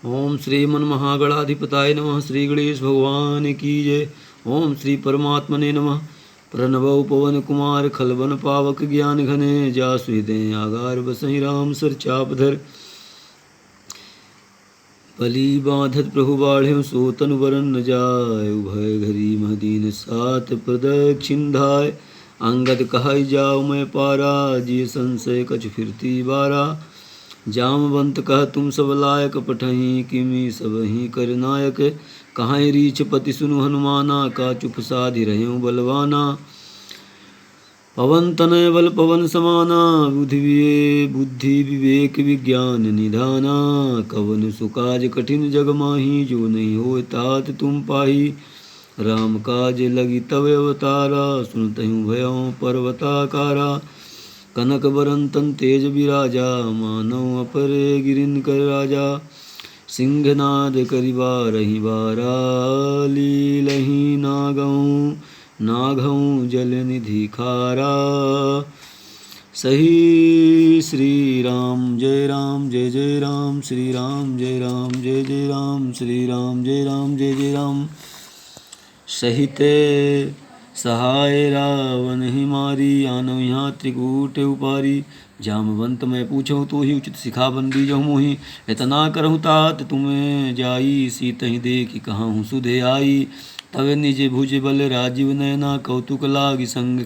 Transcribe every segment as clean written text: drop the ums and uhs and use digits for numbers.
ओम श्री मन महागणाधिपताय नमः। श्री गणेश भगवान की जय। ओम श्री परमात्मने नमः। प्रणव पवन कुमार खलबन पावक ज्ञान घने जासु हृदय आगार बसहि राम सर चापधर बलि बाधत प्रभु बाढ़ सो तनु वरन न जाय उभय घरी महदीन सात प्रदक्षिण धाय अंगद कहै जाओ मैं पारा जी संशय कछ फिरती बारा जामवंत कह तुम सब लायक पठही किमी सब ही कर नायक कहाँ रीछ पति सुनु हनुमाना का चुप साधि रहे बलवाना पवन तनय बल पवन समाना बुद्धि विवेक विज्ञान निधाना कवन सुकाज कठिन जग माही जो नहीं हो तात तुम पाही राम काज लगी तव अवतारा सुनतहु भयो पर्वताकारा कनक बरन तन तेज विराजा मानव अपरे गिरिन कर राजा सिंहनाद करिबा रही बारा लीलही नागहूँ जल निधि खारा सही श्री राम जय जय राम श्री राम जय जय राम श्री राम जय जय राम सहिते सहाय रावण ही मारी आनव यहाँ त्रिकूट उपारी जामवंत मैं पूछूँ तो ही उचित सिखा बंदी जहूँ मोही इतना करहूँ तात तुम्हें जाई सीत ही देखी कहाँ हूँ सुधे आई तवे निज भुज बल राजीव नयना कौतुक लाग संग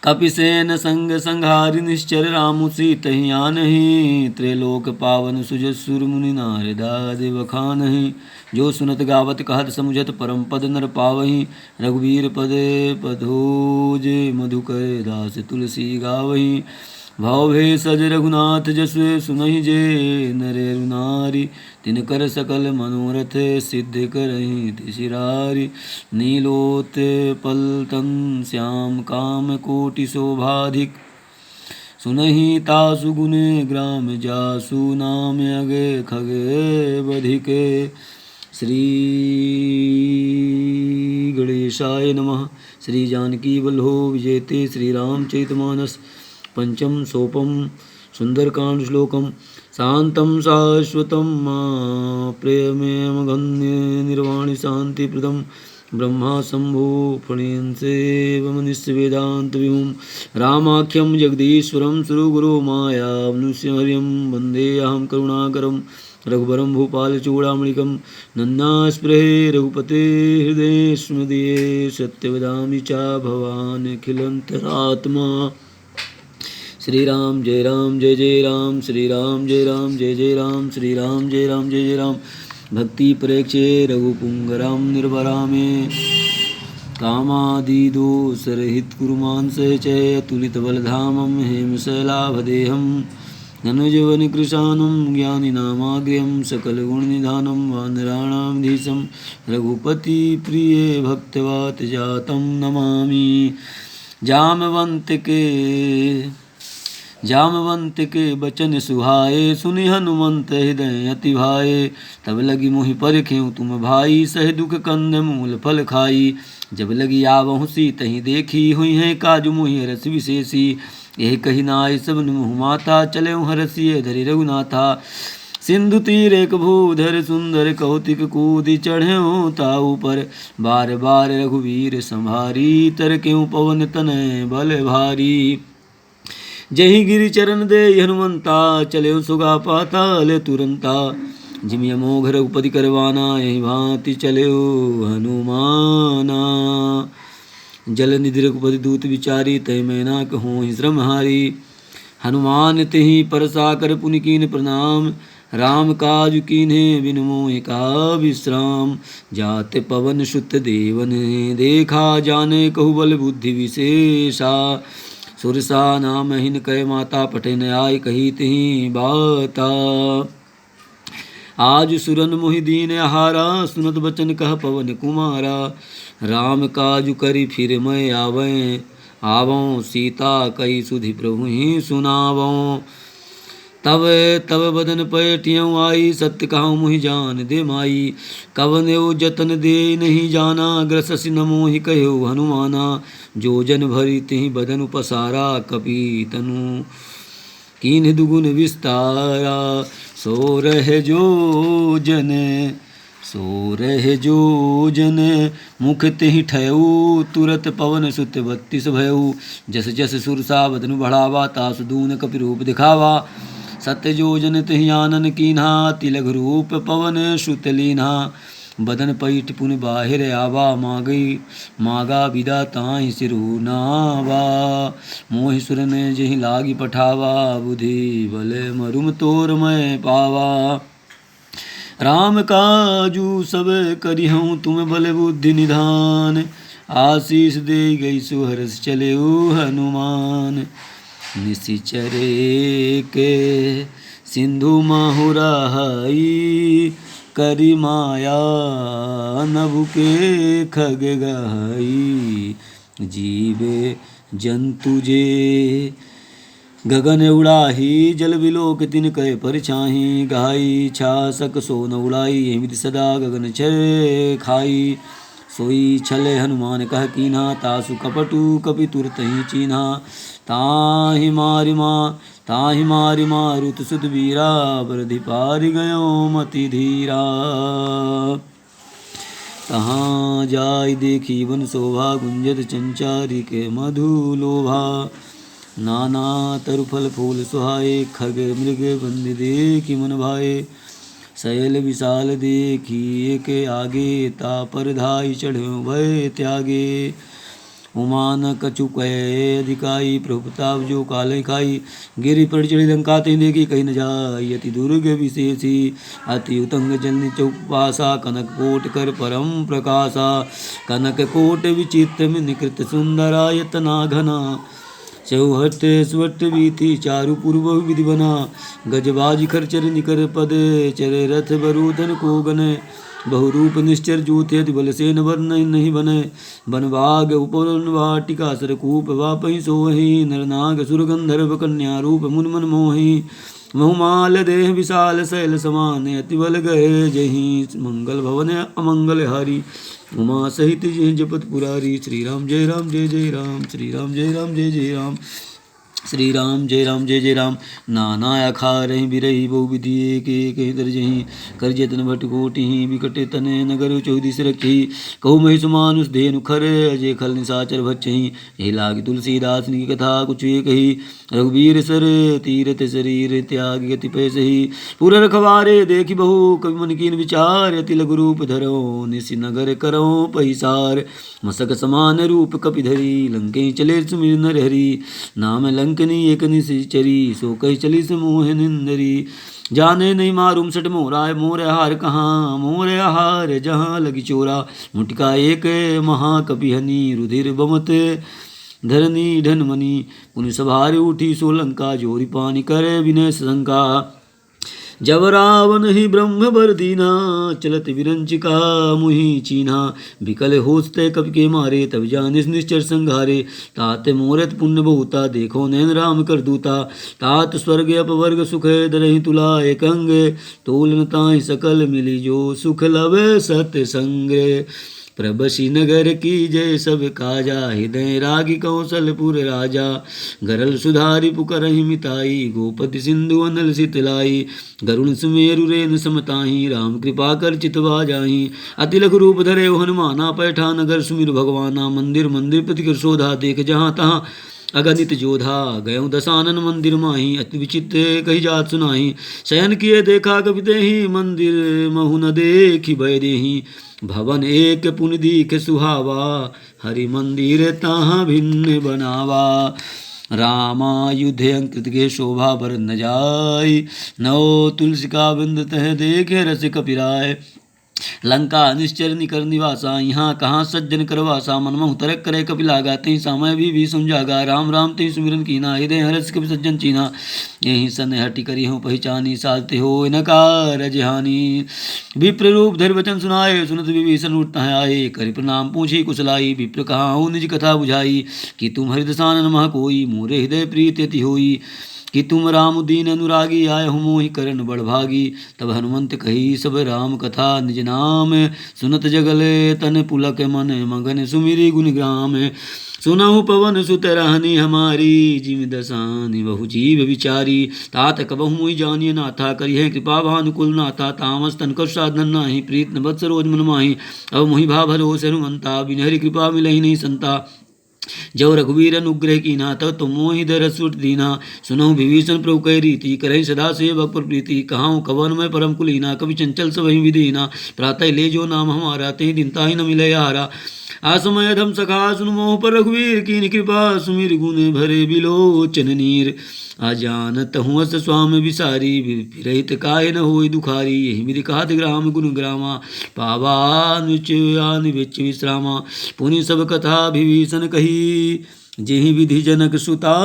कपिसेन संग संहारि निश्चर रामु सीत ही आनहि त्रिलोक पावन सुजसुर मुनि नारदा बखानहि जो सुनत गावत कहत समुझत परम पद नर पावहि रघुवीर पदे पधोज मधुकर दास तुलसी गावहि भाव भे सज रघुनाथ जसु सुनहि जे नरेरु नारी तिनकर सकल मनोरथ सिद्ध करहि तिसिरारी नीलोत पलतन श्याम काम कोटि शोभाधिक सुनहि तासु गुण ग्राम जासु नाम अगे खगे बधिके श्री गणेशाय नमः। श्री जानकी वल्लभो विजयते श्री रामचरितमानस पंचम सोपम सुंदरकांड श्लोकम शांतं शाश्वतं प्रेमगन्य निर्वाणि शांतिप्रदं ब्रह्मा शंभो फणींसेव मनुष्य वेदांत विभुं रामाख्यं जगदीश्वरं सुरगुरु मायावनुष्यहरिं वन्देऽहं करुणाकरं रघुवरं भूपालचूडामणिकं नन्नास्पृहे रघुपते हृदये स्मृतिये सत्यवदामि च भवान् अखिलन्तरात्मा श्री राम जय जय राम श्री राम जय जय राम श्री राम जय जय राम भक्ति प्रेक्षे रघुपुंगराम निर्भरा में कामादि दोष रहित कुरुमान सहचय तुलित बलधामम हेमशैलाभदेहम धनुजवन कृशानम ज्ञानिनामाग्र्यम सकल गुणनिधानम वानराणाम धीशम रघुपति प्रिय भक्तवात जातम नमामि जामवंत के बचन सुहाए सुनि हनुमंत हृदय अति भाए तब लगी मोहि परखें तुम भाई सह दुख कंद मूल फल खाई जब लगी आवहु सीत ही देखी हुई है काजु मोहि हरस विशेषी यह कही नाय सब मुँह माता चले हरसिए धरि रघुनाथा सिंधु तीर एक भूधर सुंदर कौतिक कूदि चढ़े ताऊ पर बार बार रघुवीर संभारी तर क्यों पवन तनय बल भारी जही गिरि चरण दे हनुमंता चले सुगा पाताल तुरंता जिमिय मोघ रघुपति करवाना यही भांति चले हनुमाना जल निधि रघुपति दूत विचारी तय मैना कहूँ ही श्रम हारी हनुमान तिहि परसा कर पुनि कीन प्रणाम राम काज कीन्हे बिनु मोहि कहा विश्राम जात पवन सुत देवन देखा जाने कहु बल बुद्धि विशेषा सुरसा नाम हिन कह माता पटे न आय कही तिहि बाता आज सुरन मोहि दीन हारा सुनत बचन कह पवन कुमारा राम काजु करि फिर मैं आवों सीता कही सुधि प्रभु ही सुनावों तब बदन पैठियों आई सत्य कहूँ मुहि जान दे माई कवन यो जतन दे नहीं जाना ग्रससि न मोहि कहो हनुमाना जो जन भरी तिहि बदन पसारा कपि तनु कीन्ह दुगुन विस्तारा सो रहे जो जन, सो रहे जो जन, मुख तेहि ठयऊ, तुरत पवन सुत 32 भयऊ। जस जस सुरसा बदनु बढ़ावा, तासु दून कपि रूप दिखावा। सत्य जो जन तिहि आनन कीन्हा, तिलघ रूप पवन सुत लीन्हा। बदन पैठ पुन बाहिर आवा, मागा विदा ताहि सिरहु नावा। मोहि सुरन जेहि लागी पठावा, बुद्धि बल मरुम तोर मैं पावा। राम काजू सब करिहऊँ, तुम बल बुद्धि निधान। आशीष दे गई सुहरस चले हनुमान। निशिचरे के सिंधु माहुराई, करी माया नभु के खग गहाई। जीवे जंतु जे गगन उड़ाही, जल बिलोक तिन कह परछाही। गाई छासक सोन उड़ाई, हिमित सदा गगन छय खाई। सोई छले हनुमान कह कीन्हा, तासु कपटु कपि तुरतहि चीन्हा। ताहि मारि मारुत सुत वीरा, बरधि पारि गयो मति धीरा। तहाँ जाय देखी वन शोभा, गुंजत चंचारी के मधु लोभा। नाना तरु फल फूल सुहाए, खग मृग बंद देखी मन भाए। शैल विशाल देखी एक आगे, तापर धाई चढ़ो भय त्यागे। उमान कछु कह अधिकाई, प्रभुताप जो काले खाई। गिरि पर चढ़ी लंका ते देखी, कही न जाई अति दुर्ग विशेषी। अति उतंग जन चौपासा, कनक कोट कर परम प्रकाशा। कनक कोट विचित्र निकृत सुंदरा, यतना घना। चौहट स्वट बीती चारु पूर्व विधि बना। गजबाज खरचर निकर पद, चरे रथ बरूधन को गने। बहुरूप निश्चर जूथे, अति बल से नवर नहीं बने। बनवाग उपवन वाटिका, सरकूप वापहि सोहि। नरनाग सुर गंधर्व कन्या, रूप मुन मन मोहि। बहुमाल देह विशाल, शैल समान, अति बल गए जहि। मंगल भवन अमंगल हारी, उमा सहित जय जपत पुरारी। श्री राम जय राम जय जय राम, श्री राम जय राम जय जय राम, श्री राम जय राम जय जय राम। नाना अखारहि बिरही, बहु विधि एक एक दर्जहि। कर जतन भट कोटिहि, बिकट तने नगर चौदिस रखी। कहु महि सुमानुष धेनु खर, अजय खल निशाचर भक्षहि। यही लागी तुलसीदास की कथा कुछ ये कही। रघुवीर सर तीरथ शरीर, त्याग गति पैसहि। पुर रखवारे देखी बहु, कवि मन कीन विचार। अति लघु रूप धरो, निसि नगर करो पैसार। मसक समान रूप कपिधरी, लंके चले सुमिर नर हरि। नाम लंकनी एक निशिचरी, सो कही चली समूह निंदरी। जाने नहीं मारूम सट मोरा, मोर हार कहाँ मोर हार जहाँ लगी चोरा। मुटका एक महाकपिहनी, रुधिर बमत धरनी ढनमनी। पुनि सभार उठी सोलंका, जोरी पानी करे विनय शंका। जब रावण ही ब्रह्म बर दीना, चलत विरंचिका मुहि चीन्हा। बिकल होसते कपि के मारे, तब जानिस निश्चर संघारे। तात मोरत पुण्य बहुता, देखो नैन राम कर दूता। तात स्वर्ग अपवर्ग सुख, दरहि तुला एक अंग। तोलन ताहि सकल मिली, जो सुख लवे सत्य संग। प्रबसी नगर की जय सब काजा, हृदय रागी कौशलपुर राजा। गरल सुधारी पुकरहि मिताई, गोपति सिंधु अनल सितलाई। गरुण सुमेरु रेन समताही, राम कृपा कर चितवा जाही। अति लघु रूप धरे हनुमाना, पैठा नगर सुमिर भगवाना। मंदिर मंदिर प्रतिकर शोधा, देख जहाँ तहाँ अगणित जोधा। गयो दसानन मंदिर माही, अति विचित्र कही जात सुनाही। शयन किए देखा कपि देहि, मंदिर महु न देखि भय देहि। भवन एक पुनि दीख सुहावा, हरि मंदिर तहाँ भिन्न बनावा। रामायुध अंकृत के शोभा बर न जाय, नौ तुलसी का बिंद तह देखे रस कपिराय। लंका निश्चर निकर निवासा, यहाँ कहाँ सज्जन करवासा। मनमहु तरक करे कपि लागा, तहि समय भी समझागा। राम राम तहि सुमिरन कीना, हृदय हरस कपि सज्जन चीना। यही सन हटि करी हूँ पहचानी, साधते हो इनकार जहानी। विप्र रूप धरि वचन सुनाए, सुनत विभीषण उठ आए। करि प्रणाम पूछी कुशलाई, विप्र कहा हूँ निज कथा बुझाई। कि तुम हरिदसानन मह कोई, मोरे हृदय प्रीत यति होई। कि तुम राम दीन अनुरागी, आए हो मोहि करन बड़भागी। तब हनुमंत कही सब राम कथा, निज नाम सुनत जगले तन पुलक मन, मगन सुमिरी गुण ग्राम। सुनहु पवन सुत रहनी हमारी, जिमि दसानि बहु जीव विचारी। तात कबहु मोहि जानिय नाथा, करिहे कृपा भानुकुल नाथा। तामस तनकछु साधन नाही, प्रीत न बत सरोज मन माही। अब मोहि भा भरोसे हनुमंता, बिन हरि कृपा मिलहि नहीं संता। जब रघुवीर अनुग्रह कीना, तब तुम मोहि दरस सुट दीना। सुनहु विभीषण प्रभु कह रीति, करहि सदा सेवक पर प्रीति। कहाऊँ कवन मैं परम कुलीना, कवि चंचल सबहि विधीना। प्रातः ले जो नाम हमारा, तेहि दिन ताहि न मिलय हारा। आसमय धम सखा सुन मोह पर रघुवीर, कीन कृपा सुमिर गुण भरे बिलोचन नीर। अजानत हूँ अस स्वामी विसारी, विरहित काहे न होई दुखारी। यही मेरी कहत ग्राम गुण ग्रामा, पावा आन विच विश्रामा। पुनि सब कथा विभीषण कही, जेहि विधि जनक सुता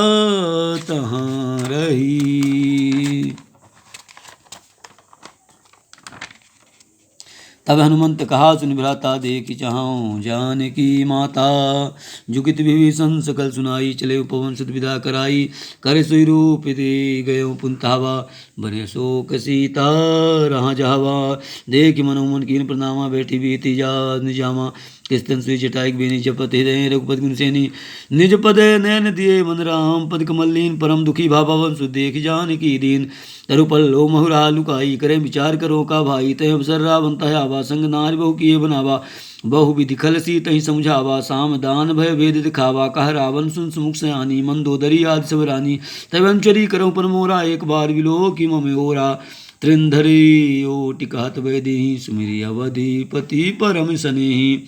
तहाँ रही। तब हनुमंत कहा सुनि भ्राता, देखि चाहूँ जानकी माता। जुगित विभीषण सकल सुनाई, चले पवन सुत विदा कराई। कर सोई रूप दे गयो पुंतावा, बने शोक सीता रहा जावा। देख मनोमन कीन प्रणामा, बैठी बीती जा निजामा। किस्तन सुई जटाई बेनी, जपत हृदय रघुपति गुण सेनी। निज पद नैन दिए मन राम, पद कमल लीन परम दुखी भावन सु देख जानकी दीन। तरुपल लो महुरा लुकाई, करे विचार करो का भाई। तय अवसर रावण तह आवा, संग नार बहु किए बनावा। बहु विधि खल सी तही समझावा, साम दान भय भेद दिखावा। कह रावण सुन सुमुख सयानी, मंदोदरी आदि सब रानी। तय अंचरी करो पर मोरा, एक बार विलो की मम ओरा। त्रिंधरी ओटि कहत वैदेही, सुमिरि अवधिपति परम सनेही।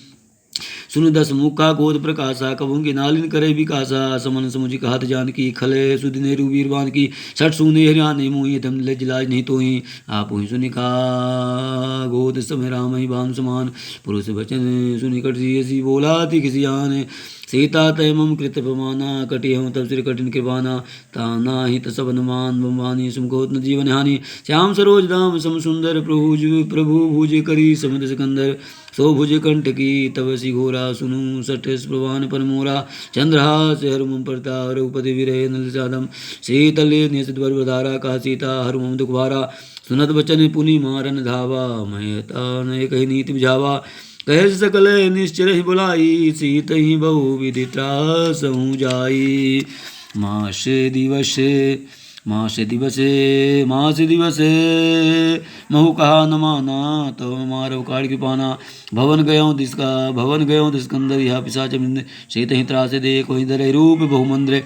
सुन दस मुखा गोद प्रकाशा, कबूंगे नालिन करे विकासा। समन समुझ कहत जानकी, खले सुदिने रुवीरवान की। सठ सूने हरियाणे मुहि, धम लज लाज नहीं तोहि। आप ही सुनि का गोद समय राम ही बाम समान। पुरुष वचन सुनि कटि बोला ति किसी आने। सीता तय मम कृत पमाना, कटि हूँ तब सिर कठिन कृपाना। ताना हित सब हनुमान बम्बानी, सुमकोत न जीवन हानि। श्याम सरोज दाम सम सुंदर, प्रभु भुज करी समुद्र सिकंदर। सो भुज कंठ की तब सी घोरा, सुनु सठ प्रवान पर मोरा। चंद्रहास हरुमम परता, रघुपति विरह नल साधम। शीतले नियत वर बधारा, कहा सीता हरुमम दुख भारा। सुनत बचन पुनि मारन धावा, महता नय कही नीति बुझावा। कह सकल निश्चर ही बुलाई, सीत ही बहु विधि त्रासहु जाई। मास दिवसे महु कहा न माना, तो मारव काढ़ की पाना। भवन गयो दिस्कंदर, यह पिशाच शीत ही त्रासे दे। कोई धरे रूप बहुमंद्रे,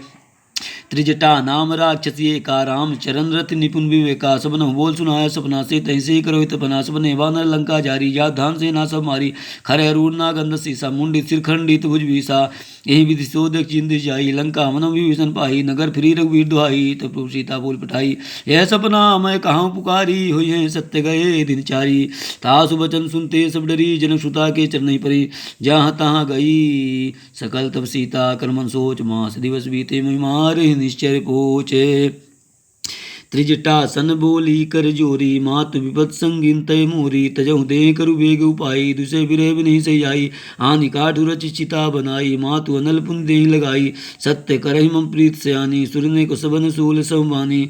त्रिजटा नाम राक्षसी एका। राम चरण रति निपुण विवेका, सबन बोल सुनाया सपना से। तहीं से करो तपना, सबने वानर लंका जारी। जा धान से ना सब मारी, खरे अरूण नागंध सीसा। मुंडित सिर खंडित भुज बीसा, यही विधि सो देख चिंत जाई। लंका मनम विभीषण पाई, नगर फिरी रघुवीर दुहाई। तब प्रभु सीता बोल पठाई, यह सपना मैं कहाँ पुकारी। हुई है सत्य गए दिन चारी। तासु बचन सुनते सब डरी, जनक सुता के चरण परी। जहाँ तहाँ गई सकल तब सीता, कर्मन सोच। मास दिवस बीते मुहि मारे, निश्चय पोचे। त्रिजटा सन बोली कर जोरी, मात विपत संगिन तय मोरी। तजहु दे करु बेग उपाई, दुसे विरह नहीं सही आई। आनि काठु रचि चिता बनाई, मातु अनल पुन देहि लगाई। सत्य करहि मम प्रीत सयानी, सुरने को सबन सूल सहबानी।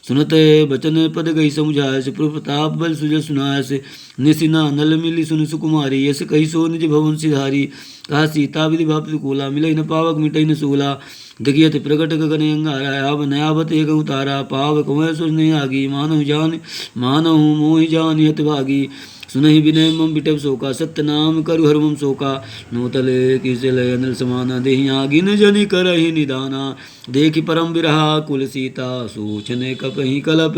सुनत बचन पद गई समुझायस, प्रताप बल सुजल सुनायस। निसिना नल मिली सुन सुकुमारी, यस कही सो निज भवन सिधारी। कहा सीता विधि भाप कोला, मिलई न पावक मिटई न सोला। देखियत प्रकट गगन अंगारा, अब नयावत एक उतारा। पाव कुएं सुर नहीं आगी, मानहु मोहि जान यत भागी। सुनहि विनय मम बिटव शोका, सत्य नाम करु हर मम शोका। नोतले किसे लय अनल समाना, देहि आगिन जनि करहि निदाना। देखि परम बिरहा कुल सीता, सोचने कपहि कलप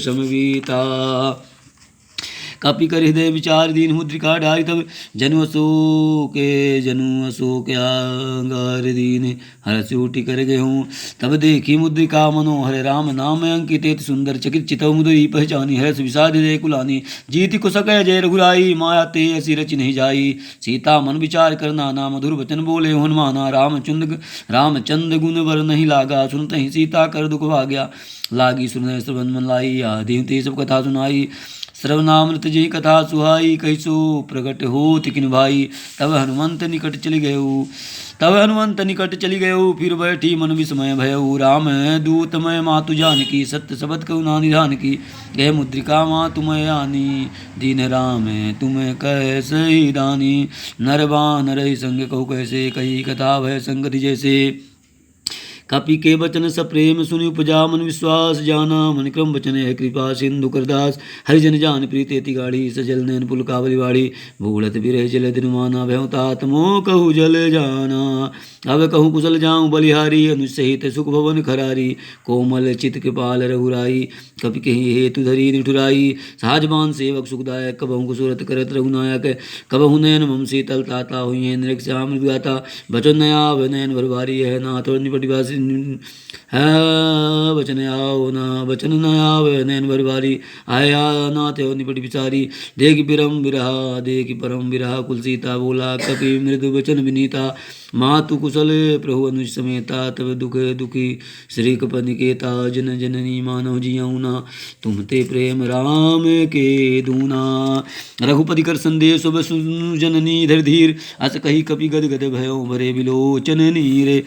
समवीता। कपि कर हृदय विचार दीन मुद्रिका ढाई, तब जनु अशोक आंगार दीन। हर्ष उठि कर गहूँ तब देखी मुद्रिका मनोहर। राम नाम अंकित सुंदर, चकित चितव मुदरी पहचानी। हर्ष विषाद हृदय कुलानी, जीति कुशक जय रघुराई। माया ते ऐसी रचि नहीं जाई, सीता मन विचार कर नाना। मधुर वचन बोले हनुमाना, रामचंद्र गुण वर नहीं लागा। सुनत ही सीता कर दुख भाग्या, लागी सुन श्रवण मन लाई। आदि ते सब कथा सुनाई, श्रवणामृत जी कथा सुहाई, कैसो प्रगट होत किन भाई। तब हनुमंत निकट चली गयो, तब हनुमंत निकट चली गयो, फिर बैठी मन विस्मय भयउ। राम दूत मैं मातु जानकी, सत्य शब्द कहु ना निधान की। यह मुद्रिका मातु मैं आनी, दीन राम तुम कैसे दानी। नर बानर संग कहु कैसे, कही कथा भय संगति जैसे। कपि के बचन सप्रेम सुनि उपजा मन विश्वास, जाना मन क्रम बचन है कृपा सिंधु करदास। हरिजन जान प्रीति अति गाढ़ी, सजल नैन पुल कावली बाड़ी। भूलत बिरह जल दिनमाना, भयउ तात मोह कहु जल जाना। अब कहूँ कुशल जाऊँ बलिहारी, अनुसहित सुख भवन खरारी। कोमल चित कृपाल रघुराई, कपि कही हेतु धरी निठुराई। सहजबान सेवक सुखदायक, कबहु कुसुरत करत रघुनायक। कबहु नयन मम शीतल ताता, हुई नृक्षा मृगाता। बचन नयाव नयन भर भारी, है नाथ और निपट वासी है। बचन आओ ना बचन न आवे, नैन भर भारी। आया नाथ और निपट विचारी। देख परम बिरहा, देख परम बिरहा, कुल सीता बोला कपि मृदु वचन विनीता। मातु कुशल प्रभु अनुज समेता, तब दुख दुखी श्री कपनिकेता। जन जननी मानव जियऊ ना, तुम ते प्रेम राम के दूना। रघुपति कर संदेश सब सुनु जननी धर धीर। अस कही कपि गद गद भयो, भरे बिलोचन नीरे।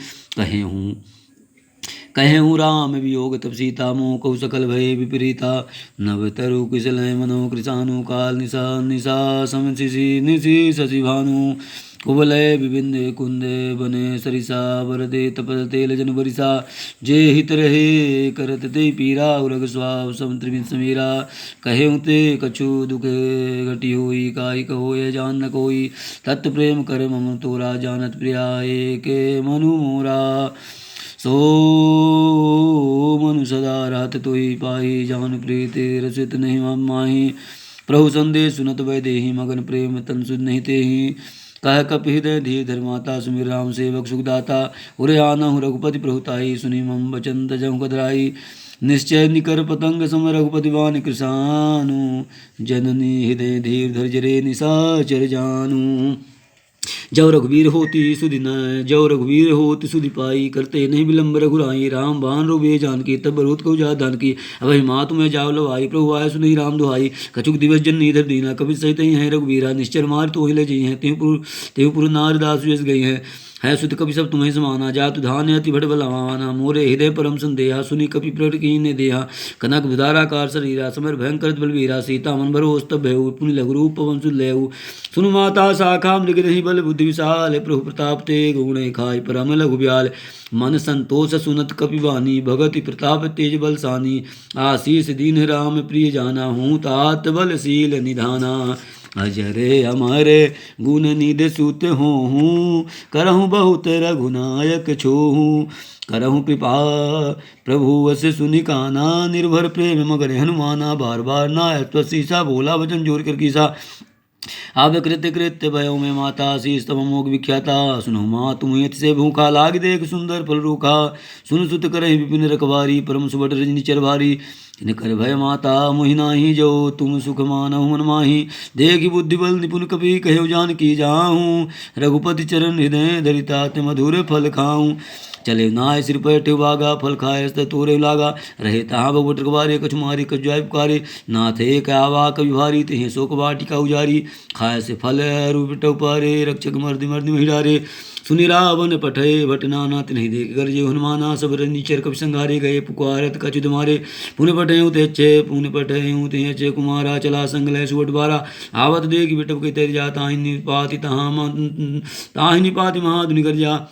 कहेहूँ राम वियोग तब सीता, मोह कहु सकल भय विपरीता। नव तरु कुशल मनो कृषानु, काल निशा निशा समशिशि निशि शशि भानु। कुवलय विबिंद कुंद बने सरिसा, वरदे तपल तेल जन बरिसा। जे हित रहे करत ते पीरा, उरग स्वाव समुद्र समीरा। कहेहूँ ते कछु दुख घटी होई, काई कहो ये जान न कोई। तत् प्रेम कर मम तोरा, जानत प्रिया के मनु मोरा। सो मनु सदा रहत तोहि पाहि, जान प्रीति रसित नहीं माहि। प्रभु संदेश सुनत वै देहि, मगन प्रेम तन सुध नहीं तेहि। कह कपि हृदय धीर धर्माता, सुमिर राम सेवक सुखदाता। उरे आनहु रघुपति प्रभुताई, सुनि मम बचन तजहु कतराई। निश्चय निकर पतंग सम रघुपति बान कृसानु, जननी हृदय धीर धर जरे निशाचर जानू। जब रघुवीर होती सुधि न, जब रघुवीर होती सुधि पाई। करते नहीं विलम्ब रघुराई, राम बाण रोबे जानकी। तब बहुत कहु जा दान की, अब मातु में जाव लवाई। प्रभु आय सुनहि राम दुहाई, कछुक दिवस जन नीधर दीना। कवि सहित ही हैं रघुवीरा, निश्चर मार तो हिले जई हैं। तेहु पुर नार दास व्यस गई हैं। है सुत कपि सब तुम्हें समाना, जातु धान्य अति भट बलवाना। मोरे हृदय परम संदेहा, सुनि कपि प्रगट कीन्हे देहा। कनक विधाराकार शरीरा, समर भयंकर बलवीरा। सीता मन भरोस तब भयउ, पुनि लघु रूप पवन सुत लेहु। सुनु माता शाखा मृग नहीं बल बुद्धि विशाल। प्रभु प्रताप ते गुण खाय, परम लघु ब्याल। मन संतोष सुनत कपि वानी, भगति प्रताप तेज बल सानी। आशीष दीन राम प्रिय जाना, हूँ तात बलशील निधाना। अजरे अमरे गुण निध सुत होहूँ, करहूँ बहुत रघुनायक छोहूँ। करहूँ कृपा प्रभु वस सुनि काना, निर्भर प्रेम मगन हनुमाना। बार बार नायक शीसा, बोला वचन जोर कर कीसा। अब कृत्य कृत्य भयो में माता, शीस तब मोग विख्याता। सुनो माँ तुम यति से भूखा, लाग देख सुंदर फल रूखा। सुन सुत करहि विपिन रखवारी, परम सुबट रजनी चर भारी। तिन कर भय माता मोहि नाहि, जो तुम सुख मानहु मन माहि। देखि बुद्धि बल निपुण कपि, कह्यो जानकी जाहूँ। रघुपति चरण हृदय धरिता, ते मधुर फल खाऊँ। चले नाय सिर पर टेउ बागा, फल खाए तोरे लागा। रहे तहाँ भगवत रखवारे, कछु मारे कछु जाय पुकारे। नाथ एक आवा कवि भारी, तिहें शोक वाटिका उजारी। खाए से फल रूप पारे, रक्षक मर्दि मर्दि महि डारे। सुनि रावण पठय भट नाना, तिन्हि देख गरजे हनुमाना। सब रनिचर कपि संघारे, गए पुकारत कछु तुम्हारे। पुन पठयउ ते अच्छे, पुन पठयउ ते अच्छे कुमारा। चला संग लय सुबट बारा, आवत देख बिटप के तर जा। ताहि निपाति महाधुनि गर्जा।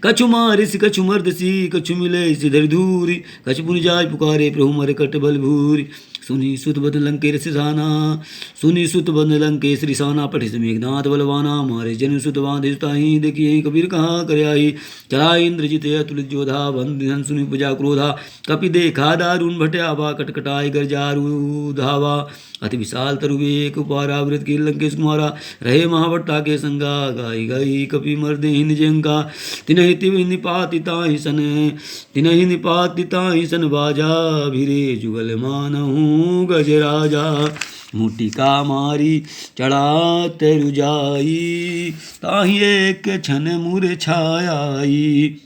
कछु मारिस कछु मर्दसी, कछु मिले सिधर धूरी। कछु पुनि जाय पुकारे, प्रभु मर कट बल भूरि। सुनि सुत बदन लंकेश रिसाना, सुनि सुत बदन लंकेश रिसाना। पठि मेघनाथ बलवाना, मारे जन सुत बांधे सुताहि। देखिए कबीर कहाँ कर आई, चला इंद्रजित अतुलित जोधा। बंधन सुनि उपजा क्रोधा, कपि देखा दारुण भटयावा। कटकटाई गर्जारु धावा, अति विशाल तरु एक उपारा। वृत की लंकेश कुमारा, रहे महाभट्टा के संगा। गाई गाई कपि मर्दे निजंका, तिनहि तिहि निपाति ताहि सन। तिनहि निपाति ताहि सन बाजा, भिरे जुगल मानहु गजराजा। मुटिका मारी चढ़ा तरु जाई, ताहि एक छन मुर छायाई।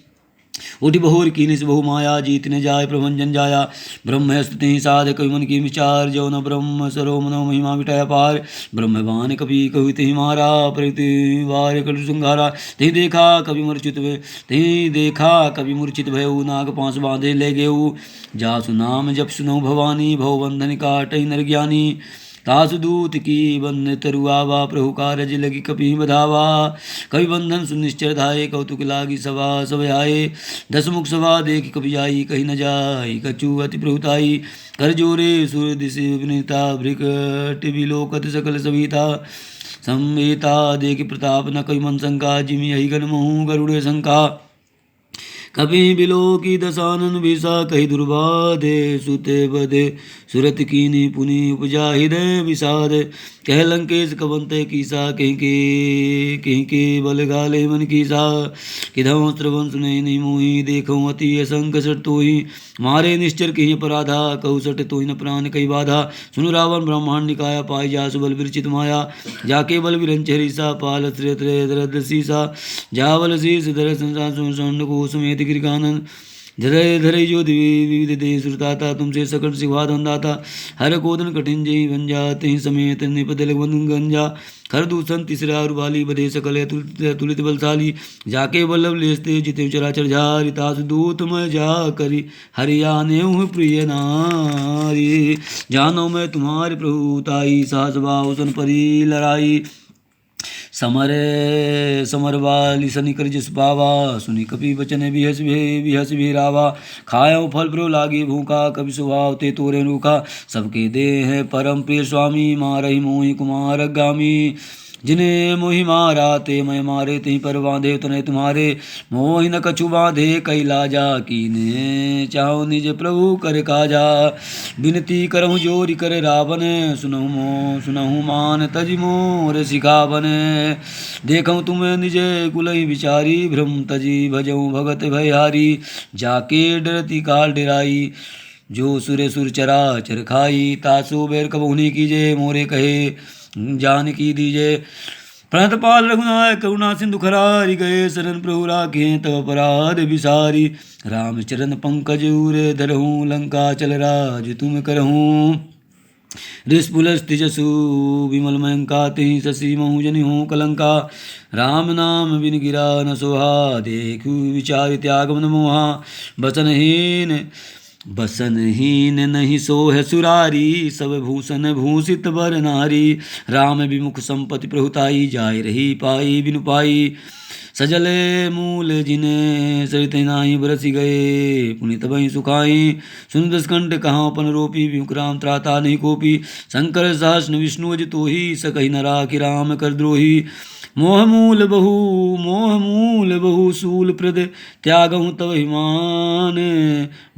उठि बहोर कीनिस बहु माया जीतने जाय प्रभंजन जाया ब्रह्म स्तुति साध कवि मन की विचार जो न ब्रह्म सरो मनो महिमा मिटाया पार ब्रह्मवान कवि कवित मारा प्रति वार कटु संघारा ते देखा कवि मूर्छित भय ते देखा कवि मूर्छित भयउ नाग पांस बांधे ले गेऊ जासु नाम जप सुनो भवानी भव बंधन काटहि नर ज्ञानी तासु दूत की बंद तरुआवा प्रभु कारज लगी कपि बधावा कवि बंधन सुनिश्चर धाये कौतुक लागी सभा सब आए दस मुख सभा देख कपि आई कहीं न जाई कछु अति प्रभुताई कर जोरे सूर्य दिशे विनीता भृकट विलोकत सकल सविता संवेता देख प्रताप न कवि मन शंका जिमि यही गण महु गरुड़ शंका कपि बिलो की दशानन विषा कही दुर्बाधे सुते बधे सुरत कीनी पुनि उपजा हृदय विषाद कह लंकेश कवंते कीसा कहीं के बल गाले मन कीसा किधम श्रवण सुने नहीं मोही देखो अति असंक सट तोही मारे निश्चर कहीं अपराधा कहु सट तो न प्राण कई बाधा सुनु रावण ब्रह्मांड निकाया पाई जा सुबल विरचित माया जाके बल विरंच हरीसा पाल श्रेत सीसा जावल शीस धर संसार को समेत गिरिकानंद धरय धरय जो विविध दे सुरताता तुमसे सकट सिवा धंदाता हर कोदन कठिन जय भंजा तही समेत निपत लगन गंजा खर दूषण तीसरा और बाली बधे सकल तुलित बलशाली जाके बल्लभ लेसते जिते चराचर झारि तासु दूत मैं जा करी हरियाने प्रिय नारी जानो मैं तुम्हारे प्रभु ताई सास भाव सन परी लड़ाई समरे समर वाली सनि कर जिस पावा सुनी कपि बचन बिहस बिहरावा खायो फल प्रो लागी भूखा कभी स्वभाव ते तोरे रूखा सबके दे है परम प्रिय स्वामी मारहि मोहि कुमार गामी जिन्हें मोहि मारा ते मैं मारे ते पर बांधे तने तुम्हारे मोहि न कछु बांधे कई लाजा कीने चाहो निज प्रभु कर काजा बिनती करहु जोरी कर रावण सुनहु मान तज मोर सिखावन देखऊँ तुम्हें निज कुलहि विचारी भ्रम तजी भजऊँ भगत भयहारी जाके डरती काल डराई जो सुर सुर चरा चर खाई तासो बैर कबहुनी कीजे मोरे कहे जान की दीजे प्रणत पाल रघुनाय करुणा सिंधु खरारी गए शरण प्रभु राखे तव अपराध विसारी रामचरण पंकज उरे धरहूँ लंका चल राज तुम करहूँ रिस्पुलस्तिजसु विमल मयंका तिहि शशि महु जनि हो कलंका राम नाम बिन गिरा न सोहा देखु विचार त्याग मन मोहा बसनहीन नहीं सोह सुरारी सब भूषण भूषित बर नारी राम विमुख संपत्ति प्रहुताई जाय रही पाई बिनु पाई सजले मूल जिने सरित नाई बरसी गए पुनित बही सुखाई सुन दसकंठ कहाँ पन रोपी विमुक्राम त्राता नहीं कोपी शंकर सहस्न विष्णु अज तो ही सकही न राखी राम कर द्रोही मोह मूल बहु सूल प्रद त्यागहु तव हिमान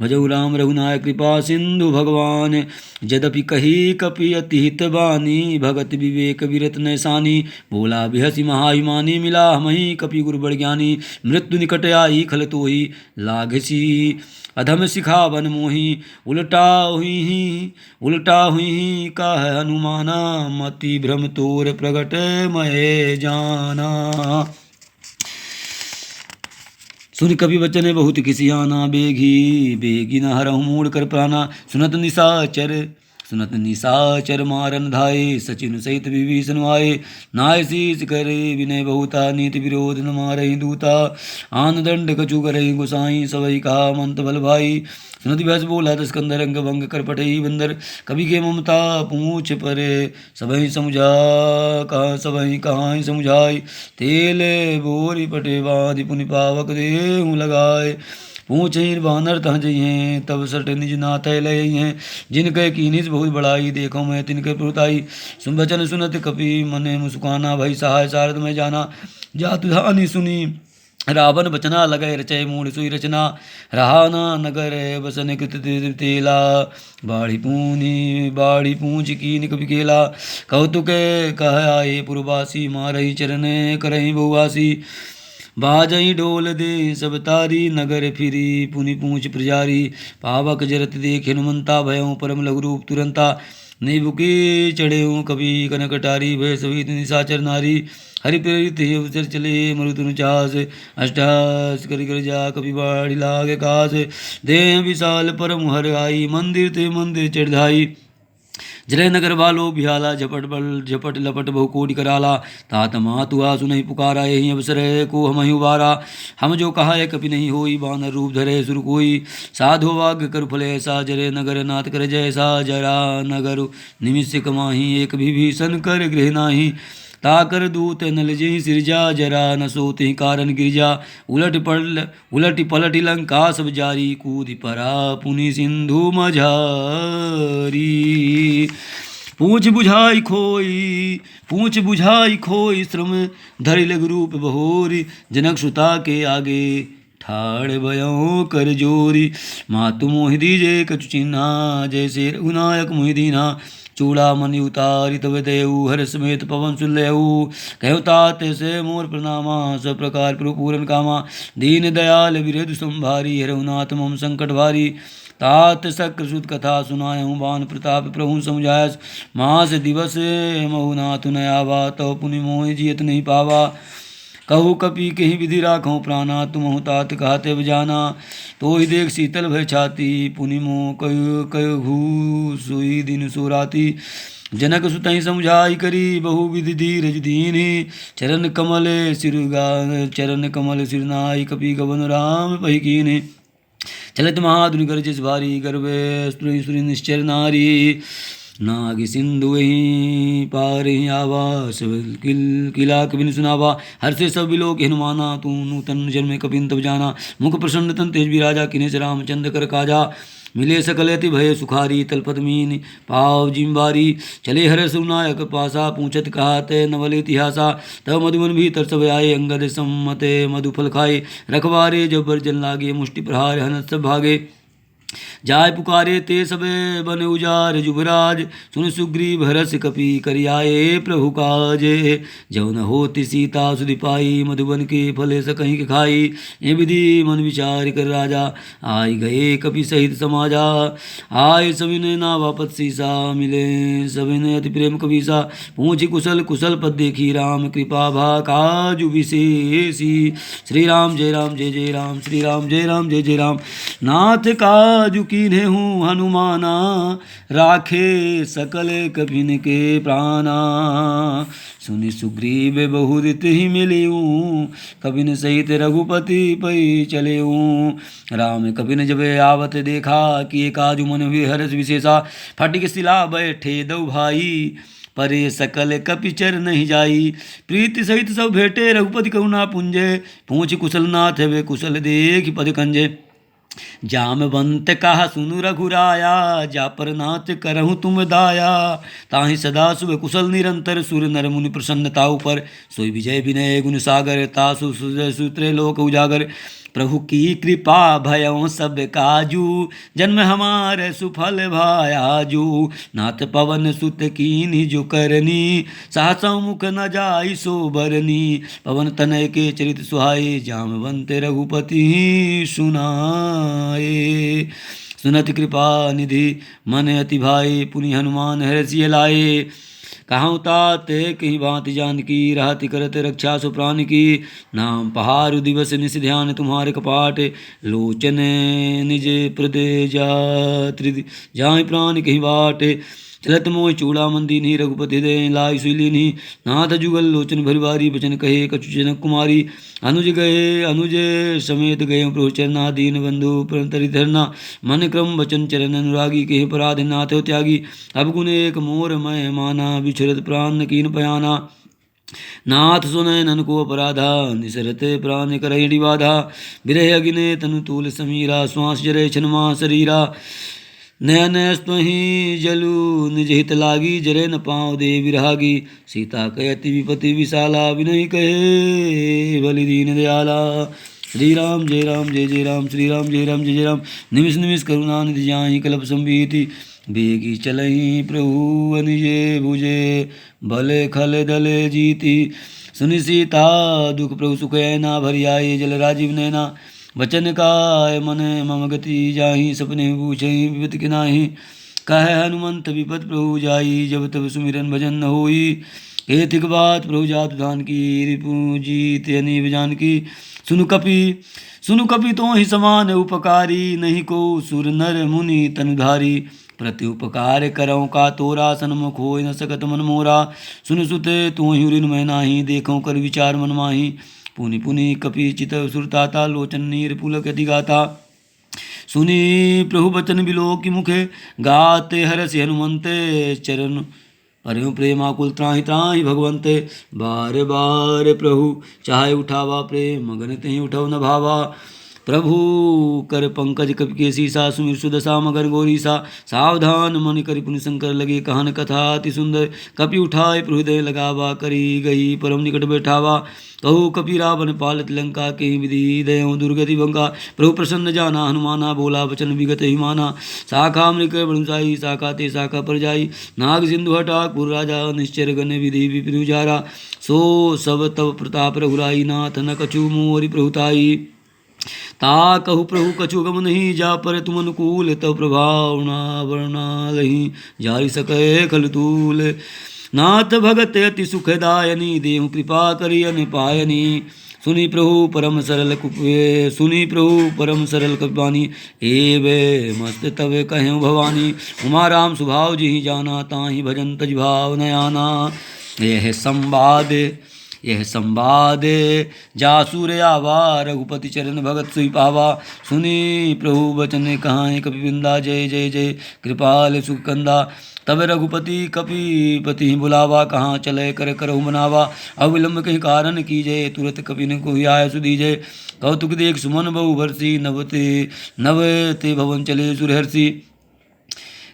भजऊ राम रघुनाय कृपा सिंधु भगवान यद्यपि कही कपि अति हित बानी भगत विवेक विरत नैसानी बोला बिहसी महाहिमानी मिला हमहि कपि गुरु बड़ ज्ञानी मृत्यु निकट आई खल तोहि लाघसी अधम सिखावन मोहि उल्टा हुई का हनुमाना मति भ्रम तोर प्रगट मय जाना। सुन कवि वचन बहुत किसियाना बेगी न हरहु मूड कर प्राणा सुनत निशाचर मारन धाये सचिन सहित विभीषण आए नाय शीस करे विनय बहुता नीति विरोध न मारहि दूता आन दंड कछु करहि गुसाई सबई कहा मंत बल भाई सुनत व्यास बोला दस्कंदर अंग भंग कर पटई बंदर कवि के ममता पूछ परे सबई कहाँ समुझाई तेले बोरी पटे बाधि पुनि पावक देहु लगाए पूछ बानर तह जइहें तब सट निज नाथ लय जिनके कीनिस बहुत बड़ाई देखो मैं तिनके पुरताई सुन बचन सुनत कपि मने मुस्काना भई सहाय सारद में जाना जातु धानी सुनी रावण बचना लगे रचय मूढ़ सुई रचना रहा ना नगर बसन कृत तेला बाढ़ी पूंछ कीन कपि केला कौतुक कह आए पुरवासी मारही चरण करही बहुवासी बाजई ढोल दे सब तारी नगर फिरी पुनि पूछ प्रजारी पावक जरत देख हनुमंता भयों परम लघु रूप तुरंता नीबुके चढ़े हूँ कभी कनकटारी भय सभी निशाचर नारी हरि प्रेरित अवसर चले मरुतनु चास अष्टास करि कर जा कभी बाढ़ी लागे कास दे विशाल परम हर आई मंदिर ते मंदिर चढ़ाई जय नगर वालो बिहाला झपट बल झपट लपट बहु कोटि कराला तात मातु आसु नहीं पुकारा यही अवसर है को हम उबारा हम जो कहा है कभी नहीं होई बानर रूप धरे सुर कोई साधो वाग कर फल ऐसा जरे नगर नाथ कर जैसा जरा नगर निमिष कमाही एक भी भीषण कर गृह नाही ताकर दूत नल जी सिरजा जरा न सोते कारण गिरजा उलट पलट लंका सब जारी कूद परा पुनि सिंधु मझारी पूछ बुझाई खोई श्रम धरि लघु रूप बहोरी जनक सुता के आगे ठाड़ भयो कर जोरी मातु मोहि दीजे कछु चिन्हा जैसे रघुनायक मोहि दीना चूड़ामणि उतारी तब देऊ हर समेत पवन सुल्लेऊ कहु तात से मोर प्रणामा सब प्रकार प्रपूरन कामा दीन दयाल विरधु संभारी हरहुनाथ मम संकट भारी तात सक्र सुत कथा सुनायहूँ बान प्रताप प्रभु समुझायस मास दिवस महुनाथ नयावा तो पुनि मोहि जियत नहीं पावा कहु कपि कहीं विधि राखो प्राणा तुम तात कहते बजाना तो ही देख शीतल भय छाती पुनि मोह कहु सोई दिन सो राती जनक सुतहि समझाई करी बहु विधि धीरज दीनी चरण कमल सिर नाई कपि गवन राम पही कीने चलत महाधुनि गर्जिस भारी गर्वे सुरी निश्चर नारी नाग सिंधु वहीं पार ही आवा सब किला कबिन सुनावा हर से सब विलोक हनुमाना तू नूतन जन्म कबिन तब जाना मुख प्रसन्न तन तेज भी राजा किने से रामचंद्र कर काजा मिले सकलति भय सुखारी तलपत मीन पाव जिम्बारी चले हर सुनायक पासा पूछत कहते नवल इतिहासा तब मधुबन भीतर सब आए अंगद सम्मते मधुफल खाए रखवारे जब बर्जन लागे मुष्टि प्रहार हनत सब भागे जाय पुकारे ते सबे बन उजार जुबराज सुन सुग्रीव हरस कपि करियाए प्रभु काजे जौन होति सीता सुधि पाई मधुबन के फले सकहीं के खाई ये विधि मन विचार कर राजा आई गए कपि सहित समाजा आय सविनय ना वापत सीसा मिले सविनय अति प्रेम कबीसा पूछी कुशल कुशल पद देखी राम कृपा भा काजु विशेषी श्री राम जय राम जय जय राम श्री राम जय राम जय जय राम नाथ काजु कीन्हे हूँ हनुमाना राखे सकल कपिन के प्राणा सुनि सुग्रीव बहुरित ही मिलियूँ कपिन सहित रघुपति पै चलेऊँ राम कपिन जब आवत देखा कि काजु मन हुए हर्ष विशेषा फटिक शिला बैठे दो भाई परे सकल कपिचर नहीं जाई प्रीति सहित सब भेटे रघुपति करुणा पुंजे पूछ कुशल नाथ वे कुशल देख पद कंजे जामवंत कहा सुनु रघुराया जा पर नाथ करहूँ तुम दाया ताहि सदा शुभ कुशल निरंतर सुर नर मुनि प्रसन्नता ऊपर सोई विजय विनय गुण सागर तासु सूत्र लोक उजागर प्रभु की कृपा भयों सब काजू जन्म हमारे सुफल भायाजू नाथ पवन सुत कीन्ही जो करनी सहसा मुख न जाई सो बरनी पवन तनय के चरित सुहाए जामवंत रघुपति सुनाए सुनत कृपा निधि मन अति भाई पुनि हनुमान हरसिय लाए कहाँ ताते कहीं भांति जानकी रहति करत रक्षा सु प्राण की नाम पहारु दिवस निस ध्यान तुम्हारे कपाट लोचन निज प्रदे जाय प्राण कहीं बाट चलत मोह चूड़ा मंदी नहीं रघुपति दे लाई सुली नहीं नाथ जुगल लोचन भरवारी बचन कहे कछु जनक कुमारी अनुज समेत गए प्रभु चरना दीन बंधु परंतरि धरना मन क्रम वचन चरण अनुरागी के पराध नाथ त्यागी अब गुण एक मोर मय माना बिछरत प्राण कीन पयाना नाथ सुनय नन को अपराधा निसरते प्राण करहि बाधा विरह अगिने तनु तूल समीरा श्वास जरे छनमा शरीरा नयन स्वही जलु निज हित लागी जरे न पाँव दे विरागी सीता कहती विपति विशाला विनय कहे बलि दीन दयाला श्री राम जय राम श्री राम जय जय राम निमिष निमिष करुणा निधि जाहि कल्प संभीति बेगी चलहि प्रभु अनिजे भुजे भले खल दले जीति सुनि सीता दुख प्रभु सुख ना भरियाए जल राजीव नैना वचन काय मन मम गति जाहि सपने पूछहि विपत कि नाही कह हनुमंत विपत प्रभु जाई, जब तब सुमिरन भजन न होई। केतिक बात प्रभु जातु धान की, रिपु जीत अनीब जानकी। सुनु कपि तो ही समान उपकारी, नहीं को सुर नर मुनि तनुधारी। प्रति उपकार करऊँ का तोरा, सन्मुख होय न सकत मन मोरा। सुन सुते तू ही ऋण मैं नाही, देखऊँ कर विचार मन माही। पुनि पुनि कपि चित सुरताता, लोचन नीर पुलक अति गाता। सुनी प्रभु बचन बिलोक मुखे, गाते हरसि हनुमंते चरण। परम प्रेमाकुल त्राहि त्राहि भगवंते। बार बार प्रभु चाहे उठावा, प्रेम मगन तेहि उठव न भावा। प्रभु कर पंकज कपि के सीसा, सुमिर सुदशा मगर गौरीसा। सावधान मन करि पुनि शंकर लगे, कहन कथा अति सुंदर। कपि उठाए प्रभु हृदय लगावा, करी गई परम निकट बैठावा। कहु कपि रावण पालत लंका, के विधि दयों दुर्गति बंका। प्रभु प्रसन्न जाना हनुमाना, बोला वचन विगत ही माना। शाखा मृग बणुसाई, शाखा ते शाखा पर जाई। नाग सिंधु हटा पुर राजा, निश्चर गण विधि विपिन उजारा। सो सब तब प्रताप रघुराई, नाथ न कछु मोरि प्रभुताई। ता कहु प्रभु कछु गम नहीं, जा पर तुम अनुकूल। तब प्रभाव ना वर्णा लही, जारि सकै खल तूल। नाथ भगत अति सुखदायनी, देहु कृपा करि अन पायनी। सुनि प्रभु परम सरल कपिबानी। एवे मस्त तब कहूँ भवानी, उमा राम सुभाव जिहि जाना। ताहि भजन तज भाव न आना। यह संवाद जासुर आवा, रघुपति चरण भगत सुई पावा। सुनी प्रभु बचन कहाँ कपि बिंदा, जय जय जय कृपाल सुख कंदा। तब रघुपति कपिपति बुलावा, कहाँ चले कर करहु मनावा। अविलंब कहीं कारण कीजय, तुरत कपि न कोई आय सुधीजय। कौतुक देख सुमन बहु भरसी, नवते भवन चले सुरहर्षि।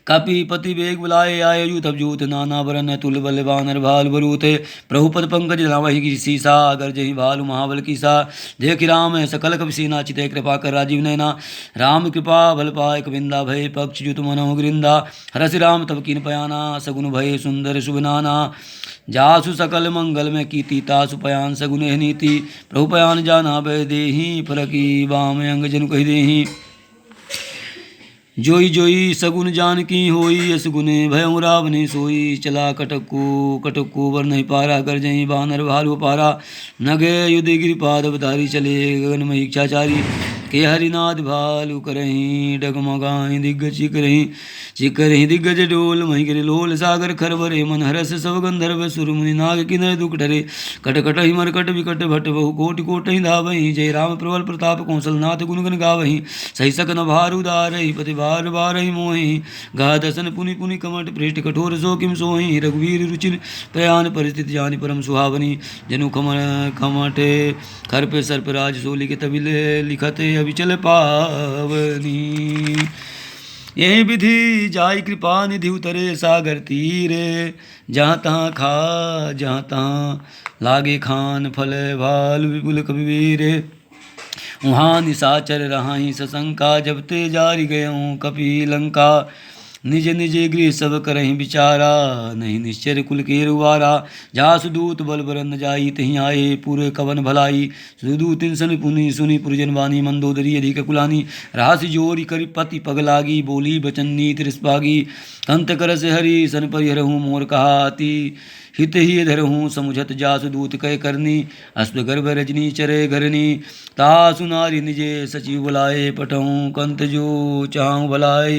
कपिपति बेग बुलाए, आए यूथ अवजूत नाना बरन। तुल बल बानर भालु बरूथे, प्रभु पद पंकज लावहि की सीसा। अगर जहि भालु महाबल कीसा, देख राम सकल कपि सेना। चितय कृपा कर राजीव नैना, राम कृपा बल पाए कविंदा। भय पक्ष जुत मनोह गृंदा, हरसि राम तब कीन पयाना। सगुन भय सुंदर शुभ नाना, जासु सकल मंगल में कीर्ति। तासु पयान सगुन नीति, प्रभु पयान जाना भय देहि। फरकी बाम अंग जनु कहि देहि, जोई जोई सगुन जानकी होई। यस गुने भयउ रावने सोई, चला कटकु वर नहीं पारा। कर जही बानर भालु पारा, नगे युद्ध गिरिपाद अवतारी। चले गगन में इच्छाचारी, के हरिनाथ भालु करहीं। डगमगाई दिग्गज चिकरहीं दिग्गज डोल। मही गिरे लोल सागर खरबरे, मन हरस सब गंधर्व सुर मुनि। नाग किन्नर दुख डरे, कटकट ही मरकट विकट भट। बहु कोटि कोटि धावहीं, जय राम प्रबल प्रताप कौशल। नाथ गुण गण गावहीं, सही सकन भार उदारहि। पति बार बारहि मोहि, गा दसन पुनि पुनि कमट। पृष्ठ कठोर सो किम सोहि, रघुवीर रुचिर प्रयान। परिस्थिति जानि परम सुहावनी, जनु खमटे खर पे सर्प राज। सो लिखित लिखते अविचल पावनी। यही विधि जाय कृपा निधि, उतरे सागर तीरे। जहाँ तहाँ लागे खान, फल भालु विपुल कपिवीरे। वहाँ निशाचर रहाहीं सशंका, जब ते जारि गयऊँ कपि लंका। निज निज गृह सब करहीं विचारा, नहीं निश्चर कुल के रुवारा। जासु दूत बल बरन जाई, तहीं आए पूरे कवन भलाई। सुदूतिन सन पुनि सुनि पुरजन वानी, मंदोदरी अधिक कुलानी। राशि जोरी करि पति पग लागी, बोली बचन नीति रिसपागी। कंत करस हरि सन परिहरहूँ, मोर कहाति हित ही धरहूँ। समुझत जासु दूत कह करनी, अश्व गर्भ रजनी चरे घरनी। तासु नारी निजे सचिव बुलाए, पठऊँ कंत जो चाहूँ भलाई।